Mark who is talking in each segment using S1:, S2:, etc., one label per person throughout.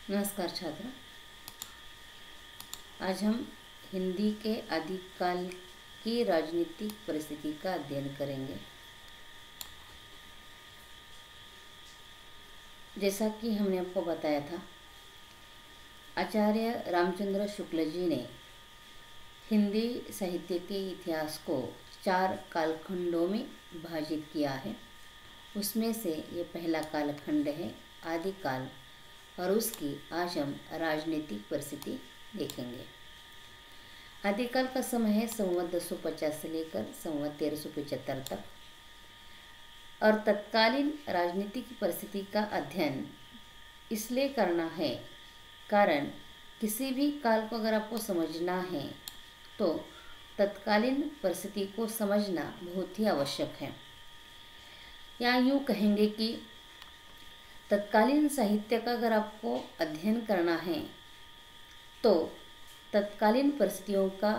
S1: नमस्कार छात्र। आज हम हिंदी के आदिकाल की राजनीतिक परिस्थिति का अध्ययन करेंगे। जैसा कि हमने आपको बताया था, आचार्य रामचंद्र शुक्ल जी ने हिंदी साहित्य के इतिहास को 4 कालखंडों में विभाजित किया है। उसमें से ये पहला कालखंड है आदिकाल, और उसकी आज हम राजनीतिक परिस्थिति देखेंगे। आदिकाल का समय है संवत 1050 से लेकर संवत 1375 तक, और तत्कालीन राजनीतिक परिस्थिति का अध्ययन इसलिए करना है कारण किसी भी काल को अगर आपको समझना है तो तत्कालीन परिस्थिति को समझना बहुत ही आवश्यक है। या यूँ कहेंगे कि तत्कालीन साहित्य का अगर आपको अध्ययन करना है तो तत्कालीन परिस्थितियों का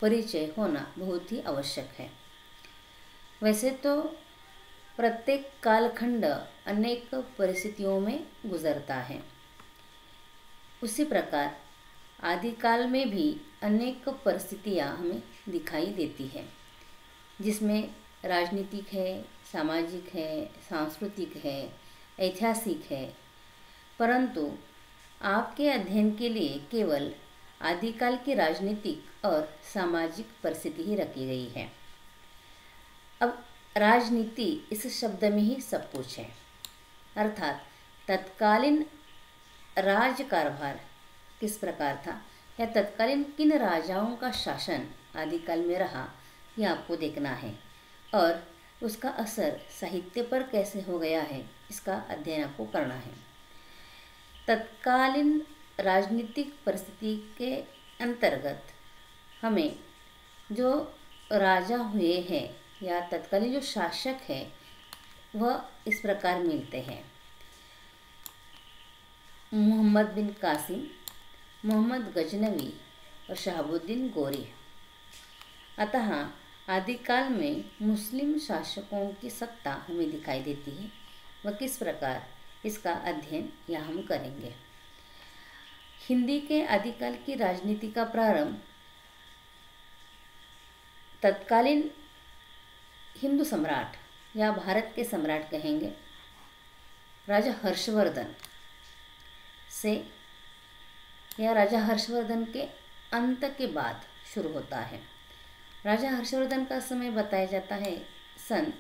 S1: परिचय होना बहुत ही आवश्यक है। वैसे तो प्रत्येक कालखंड अनेक परिस्थितियों में गुजरता है, उसी प्रकार आदिकाल में भी अनेक परिस्थितियां हमें दिखाई देती है, जिसमें राजनीतिक है, सामाजिक है, सांस्कृतिक है, ऐतिहासिक है। परंतु आपके अध्ययन के लिए केवल आदिकाल की राजनीतिक और सामाजिक परिस्थिति ही रखी गई है। अब राजनीति इस शब्द में ही सब कुछ है, अर्थात तत्कालीन राज कारभार किस प्रकार था या तत्कालीन किन राजाओं का शासन आदिकाल में रहा, यह आपको देखना है, और उसका असर साहित्य पर कैसे हो गया है इसका अध्ययन आपको करना है। तत्कालीन राजनीतिक परिस्थिति के अंतर्गत हमें जो राजा हुए हैं या तत्कालीन जो शासक है वह इस प्रकार मिलते हैं: मोहम्मद बिन कासिम, मोहम्मद गजनवी और शहाबुद्दीन गोरी। अतः आदिकाल में मुस्लिम शासकों की सत्ता हमें दिखाई देती है। वह किस प्रकार, इसका अध्ययन यहाँ हम करेंगे। हिंदी के आदिकाल की राजनीति का प्रारंभ तत्कालीन हिंदू सम्राट या भारत के सम्राट कहेंगे राजा हर्षवर्धन से, या राजा हर्षवर्धन के अंत के बाद शुरू होता है। राजा हर्षवर्धन का समय बताया जाता है सन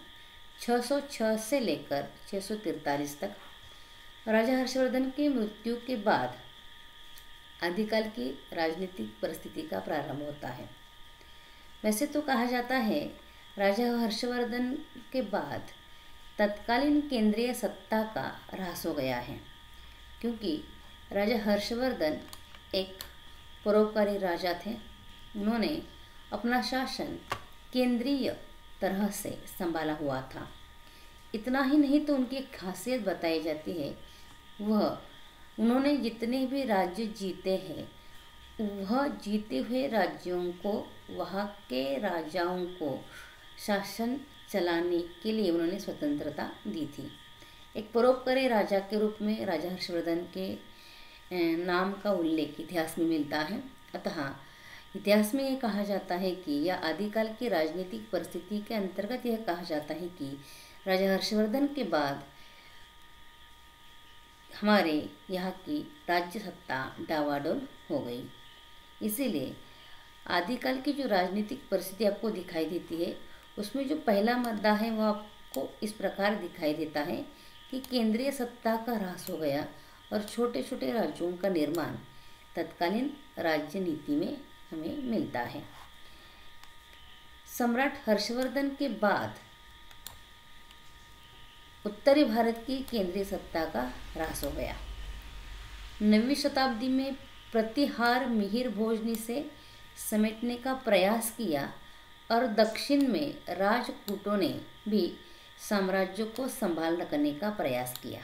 S1: 606 से लेकर 643 तक। राजा हर्षवर्धन की मृत्यु के बाद आदिकाल की राजनीतिक परिस्थिति का प्रारंभ होता है। वैसे तो कहा जाता है राजा हर्षवर्धन के बाद तत्कालीन केंद्रीय सत्ता का ह्रास हो गया है, क्योंकि राजा हर्षवर्धन एक परोपकारी राजा थे। उन्होंने अपना शासन केंद्रीय तरह से संभाला हुआ था। इतना ही नहीं तो उनकी एक खासियत बताई जाती है, वह उन्होंने जितने भी राज्य जीते हैं वह जीते हुए राज्यों को वहाँ के राजाओं को शासन चलाने के लिए उन्होंने स्वतंत्रता दी थी। एक परोपकारी राजा के रूप में राजा हर्षवर्धन के नाम का उल्लेख इतिहास में मिलता है। अतः इतिहास में यह कहा जाता है कि यह आदिकाल की राजनीतिक परिस्थिति के अंतर्गत यह कहा जाता है कि राजा हर्षवर्धन के बाद हमारे यहाँ की राज्य सत्ता डावाडोल हो गई। इसीलिए आदिकाल की जो राजनीतिक परिस्थिति आपको दिखाई देती है उसमें जो पहला मुद्दा है वह आपको इस प्रकार दिखाई देता है कि केंद्रीय सत्ता का ह्रास हो गया और छोटे छोटे राज्यों का निर्माण तत्कालीन राज्य नीति में हमें मिलता है। सम्राट हर्षवर्धन के बाद उत्तरी भारत की केंद्रीय सत्ता का ह्रास हो गया। 9वीं शताब्दी में प्रतिहार मिहिर भोजनी से समेटने का प्रयास किया और दक्षिण में राजपूतों ने भी साम्राज्य को संभाल रखने का प्रयास किया,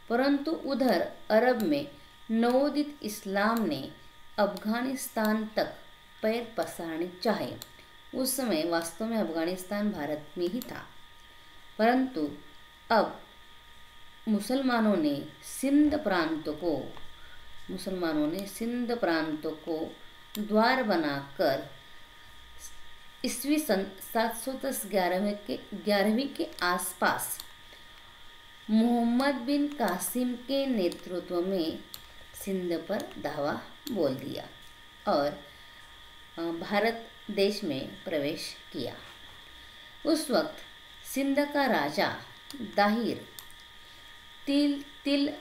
S1: परंतु उधर अरब में नवोदित इस्लाम ने अफगानिस्तान तक पैर पसारने चाहे। उस समय वास्तव में अफगानिस्तान भारत में ही था, परंतु अब मुसलमानों ने सिंध प्रांत को द्वार बनाकर ईस्वी सन 710-11वीं के आसपास मोहम्मद बिन कासिम के नेतृत्व में सिंध पर धावा बोल दिया और भारत देश में प्रवेश किया। उस वक्त सिंध का राजा दाहिर तिल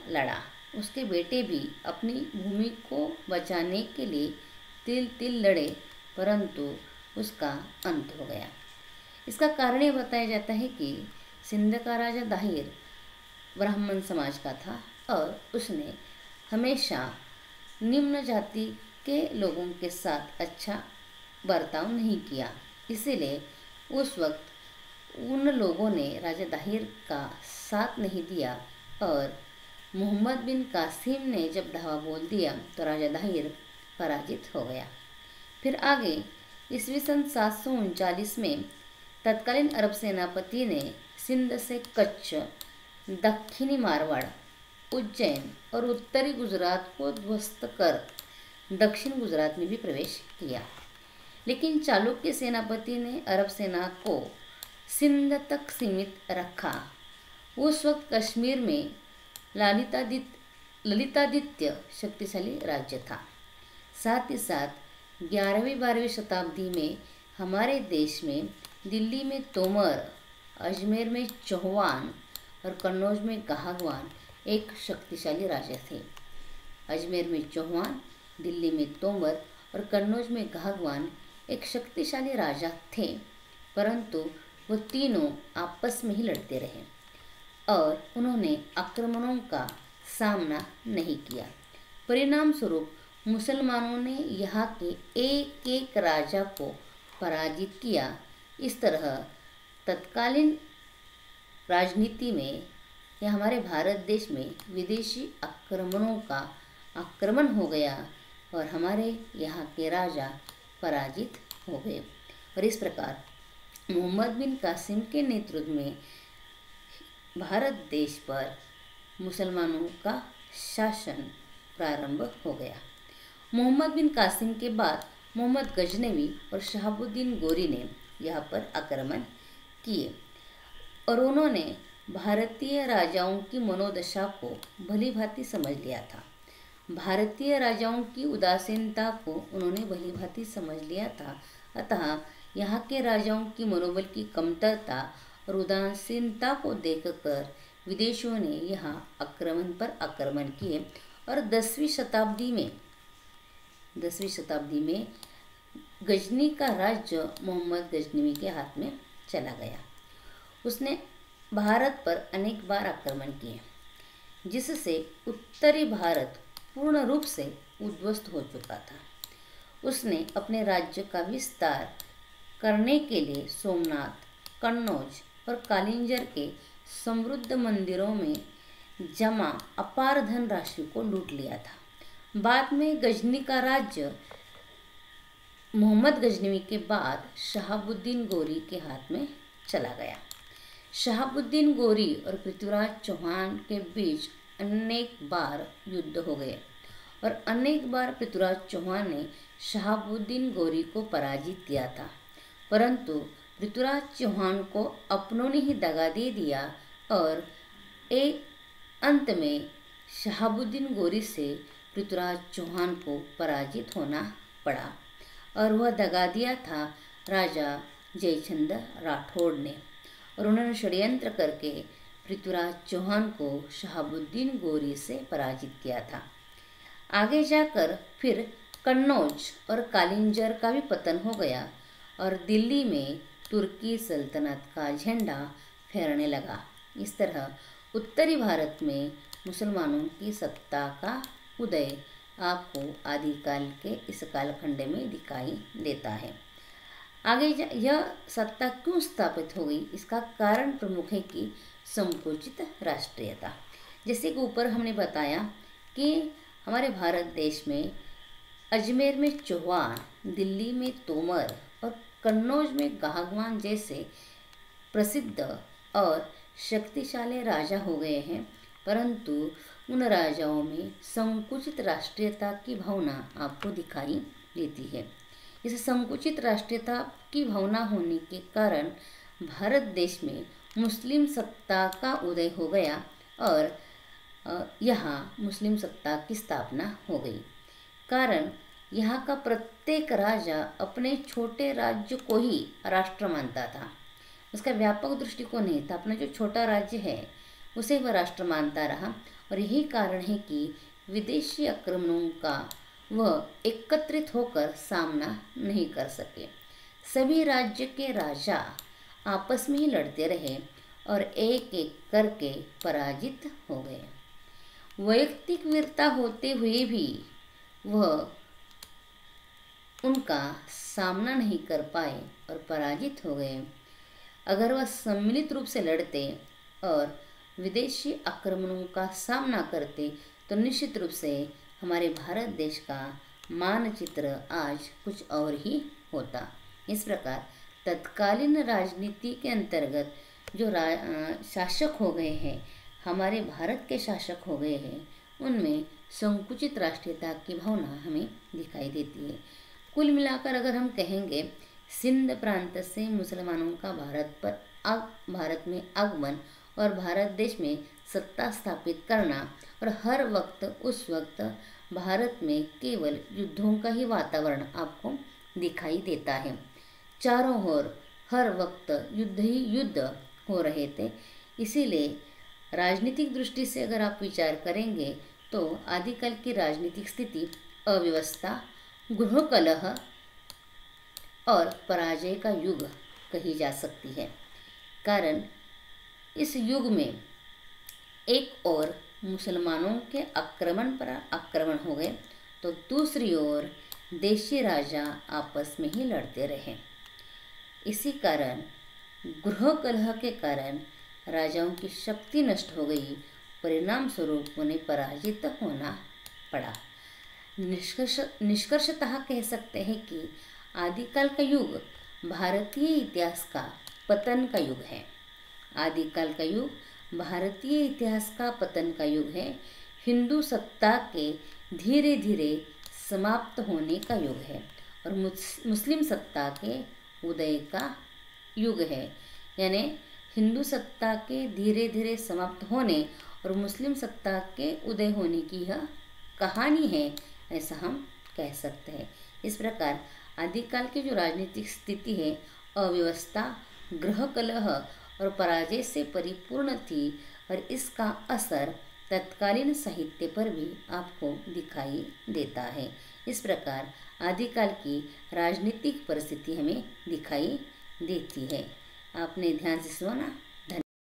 S1: लड़ा। उसके बेटे भी अपनी भूमि को बचाने के लिए तिल लड़े, परंतु उसका अंत हो गया। इसका कारण यह बताया जाता है कि सिंध का राजा दाहिर ब्राह्मण समाज का था और उसने हमेशा निम्न जाति के लोगों के साथ अच्छा बर्ताव नहीं किया। इसीलिए उस वक्त उन लोगों ने राजा दाहिर का साथ नहीं दिया और मोहम्मद बिन कासिम ने जब धावा बोल दिया तो राजा दाहिर पराजित हो गया। फिर आगे ईस्वी सन 739 में तत्कालीन अरब सेनापति ने सिंध से कच्छ, दक्षिणी मारवाड़, उज्जैन और उत्तरी गुजरात को ध्वस्त कर दक्षिण गुजरात में भी प्रवेश किया। लेकिन चालुक्य सेनापति ने अरब सेना को सिंध तक सीमित रखा। उस वक्त कश्मीर में ललितादित्य शक्तिशाली राज्य था। साथ ही साथ 11वीं-12वीं शताब्दी में हमारे देश में दिल्ली में तोमर, अजमेर में चौहान और कन्नौज में गाहगवान एक शक्तिशाली राजा थे। अजमेर में चौहान, दिल्ली में तोमर और कन्नौज में गाहगवान एक शक्तिशाली राजा थे, परंतु वो तीनों आपस में ही लड़ते रहे और उन्होंने आक्रमणों का सामना नहीं किया। परिणाम स्वरूप मुसलमानों ने यहाँ के एक एक राजा को पराजित किया। इस तरह तत्कालीन राजनीति में या हमारे भारत देश में विदेशी आक्रमणों का आक्रमण हो गया और हमारे यहाँ के राजा पराजित हो गए। और इस प्रकार मोहम्मद बिन कासिम के नेतृत्व में भारत देश पर मुसलमानों का शासन प्रारंभ हो गया। मोहम्मद बिन कासिम के बाद मोहम्मद गजनवी और शहाबुद्दीन गोरी ने यहाँ पर आक्रमण किए और उन्होंने भारतीय राजाओं की मनोदशा को भली भांति समझ लिया था। भारतीय राजाओं की उदासीनता को उन्होंने भली भांति समझ लिया था। अतः यहाँ के राजाओं की मनोबल की कमतरता और उदासीनता को देखकर विदेशियों ने यहाँ आक्रमण पर आक्रमण किए और 10वीं शताब्दी में गजनी का राज्य मोहम्मद गजनवी के हाथ में चला गया। उसने भारत पर अनेक बार आक्रमण किए, जिससे उत्तरी भारत पूर्ण रूप से उद्ध्वस्त हो चुका था। उसने अपने राज्य का विस्तार करने के लिए सोमनाथ, कन्नौज और कालिंजर के समृद्ध मंदिरों में जमा अपार धन राशि को लूट लिया था। बाद में गजनी का राज्य मोहम्मद गजनवी के बाद शहाबुद्दीन गोरी के हाथ में चला गया। शहाबुद्दीन गोरी और पृथ्वीराज चौहान के बीच अनेक बार युद्ध हो गए और अनेक बार पृथ्वीराज चौहान ने शहाबुद्दीन गोरी को पराजित किया था, परंतु पृथ्वीराज चौहान को अपनों ने ही दगा दे दिया और एक अंत में शहाबुद्दीन गोरी से पृथ्वीराज चौहान को पराजित होना पड़ा और वह दगा दिया था राजा जयचंद राठौड़ ने और उन्होंने षड्यंत्र करके पृथ्वीराज चौहान को शहाबुद्दीन गोरी से पराजित किया था। आगे जाकर फिर कन्नौज और कालिंजर का भी पतन हो गया और दिल्ली में तुर्की सल्तनत का झंडा फहरने लगा। इस तरह उत्तरी भारत में मुसलमानों की सत्ता का उदय आपको आदिकाल के इस कालखंड में दिखाई देता है। आगे यह सत्ता क्यों स्थापित हो गई, इसका कारण प्रमुख है कि संकुचित राष्ट्रीयता। जैसे कि ऊपर हमने बताया कि हमारे भारत देश में अजमेर में चौहान, दिल्ली में तोमर और कन्नौज में गाहगवान जैसे प्रसिद्ध और शक्तिशाली राजा हो गए हैं, परंतु उन राजाओं में संकुचित राष्ट्रीयता की भावना आपको दिखाई देती है। इस संकुचित राष्ट्रीयता की भावना होने के कारण भारत देश में मुस्लिम सत्ता का उदय हो गया और यहाँ मुस्लिम सत्ता की स्थापना हो गई। कारण यहाँ का प्रत्येक राजा अपने छोटे राज्य को ही राष्ट्र मानता था। उसका व्यापक दृष्टिकोण नहीं था, अपना जो छोटा राज्य है उसे वह राष्ट्र मानता रहा। और यही कारण है कि विदेशी आक्रमणों का वह एकत्रित होकर सामना नहीं कर सके। सभी राज्य के राजा आपस में ही लड़ते रहे और एक एक करके पराजित हो गए। वैयक्तिक वीरता होते हुए भी वह उनका सामना नहीं कर पाए और पराजित हो गए। अगर वह सम्मिलित रूप से लड़ते और विदेशी आक्रमणों का सामना करते तो निश्चित रूप से हमारे भारत देश का मानचित्र आज कुछ और ही होता। इस प्रकार तत्कालीन राजनीति के अंतर्गत जो शासक हो गए हैं, हमारे भारत के शासक हो गए हैं, उनमें संकुचित राष्ट्रीयता की भावना हमें दिखाई देती है। कुल मिलाकर अगर हम कहेंगे, सिंध प्रांत से मुसलमानों का भारत में आगमन और भारत देश में सत्ता स्थापित करना, और हर वक्त उस वक्त भारत में केवल युद्धों का ही वातावरण आपको दिखाई देता है। चारों ओर हर वक्त युद्ध ही युद्ध हो रहे थे। इसीलिए राजनीतिक दृष्टि से अगर आप विचार करेंगे तो आदिकाल की राजनीतिक स्थिति अव्यवस्था, गृह कलह और पराजय का युग कही जा सकती है। कारण इस युग में एक ओर मुसलमानों के आक्रमण पर आक्रमण हो गए तो दूसरी ओर देशी राजा आपस में ही लड़ते रहे। इसी कारण गृह कलह के कारण राजाओं की शक्ति नष्ट हो गई, परिणाम स्वरूप उन्हें पराजित होना पड़ा। निष्कर्षतः कह सकते हैं कि आदिकाल का युग भारतीय इतिहास का पतन का युग है। आदिकाल का युग भारतीय इतिहास का पतन का युग है। हिंदू सत्ता के धीरे धीरे समाप्त होने का युग है और मुस्लिम सत्ता के उदय का युग है। यानी हिंदू सत्ता के धीरे धीरे समाप्त होने और मुस्लिम सत्ता के उदय होने की यह कहानी है, ऐसा हम कह सकते हैं। इस प्रकार आदिकाल की जो राजनीतिक स्थिति है अव्यवस्था, गृह कलह और पराजय से परिपूर्ण थी और इसका असर तत्कालीन साहित्य पर भी आपको दिखाई देता है। इस प्रकार आदिकाल की राजनीतिक परिस्थिति हमें दिखाई देती है। आपने ध्यान से सुना।